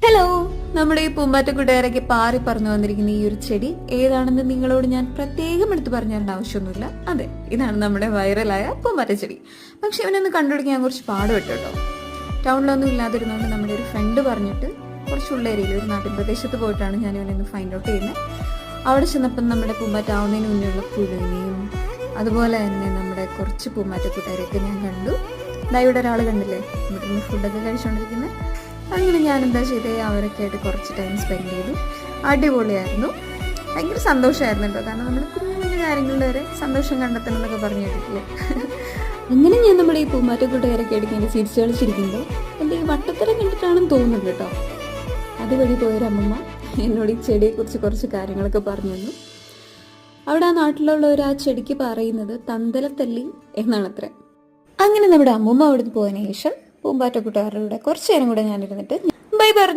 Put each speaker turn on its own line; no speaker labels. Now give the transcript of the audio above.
Hello, നമ്മുടെ ഈ പൂമ്പാറ്റ കൂട്ടുകാരൊക്കെ പാറി പറഞ്ഞു വന്നിരിക്കുന്ന ഈ ഒരു ചെടി ഏതാണെന്ന് നിങ്ങളോട് ഞാൻ പ്രത്യേകം എടുത്ത് പറഞ്ഞു തരേണ്ട ആവശ്യമൊന്നുമില്ല. അതെ, ഇതാണ് നമ്മുടെ വൈറലായ പൂമ്പാറ്റ ചെടി. പക്ഷെ ഇവനൊന്ന് കണ്ടുപിടിക്കാൻ ഞാൻ കുറച്ച് പാടുപെട്ടു കേട്ടോ. ടൗണിലൊന്നും ഇല്ലാതിരുന്നുകൊണ്ട് നമ്മുടെ ഒരു ഫ്രണ്ട് പറഞ്ഞിട്ട് കുറച്ച് ഉള്ളേരിയയിൽ ഒരു നാട്ടിൻ പ്രദേശത്ത് പോയിട്ടാണ് ഞാൻ ഇവനൊന്ന് ഫൈൻഡ് ഔട്ട് ചെയ്യുന്നത്. അവിടെ ചെന്നപ്പം നമ്മുടെ പൂമ്പാറ്റ ആവുന്നതിന് മുന്നേയുള്ള പുഴുവിനെയും അതുപോലെ തന്നെ നമ്മുടെ കുറച്ച് പൂമ്പാറ്റ കൂട്ടുകാരെയൊക്കെ ഞാൻ കണ്ടു. ഇവിടെ ഒരാൾ കണ്ടില്ലേ, ഇവിടെ നിന്ന് ഫുഡൊക്കെ കഴിച്ചുകൊണ്ടിരിക്കുന്നത്. അങ്ങനെ ഞാൻ എന്താ ചെയ്തേ, അവരൊക്കെ ആയിട്ട് കുറച്ച് ടൈം സ്പെൻഡ് ചെയ്തു. അടിപൊളിയായിരുന്നു, ഭയങ്കര സന്തോഷമായിരുന്നു കേട്ടോ. കാരണം നമ്മൾ കുഞ്ഞു കുഞ്ഞു കാര്യങ്ങളിൽ വരെ സന്തോഷം കണ്ടെത്തണം എന്നൊക്കെ പറഞ്ഞു കേട്ടിട്ടില്ലേ. അങ്ങനെ ഞാൻ നമ്മുടെ ഈ പൂമ്പാറ്റ കൂട്ടുകാരൊക്കെ ആയിട്ട് ഇങ്ങനെ ചിരിച്ചു കളിച്ചിരിക്കുമ്പോൾ എൻ്റെ ഈ വട്ടത്തരം കണ്ടിട്ടാണെന്ന് തോന്നുന്നുണ്ട് കേട്ടോ. അതുവഴി പോയൊരമ്മ എന്നോട് ഈ ചെടിയെക്കുറിച്ച് കുറച്ച് കാര്യങ്ങളൊക്കെ പറഞ്ഞു തന്നു. അവിടെ ആ നാട്ടിലുള്ളവർ ആ ചെടിക്ക് പറയുന്നത് തന്തലത്തല്ലി എന്നാണത്രേ. അങ്ങനെ നമ്മുടെ അമ്മൂമ്മ അവിടുന്ന് പോയതിനു ശേഷം പൂമ്പാറ്റ കൂട്ടുകാരുടെ കുറച്ചു നേരം കൂടെ ഞാനിരുന്നിട്ട് ബൈ പറഞ്ഞു.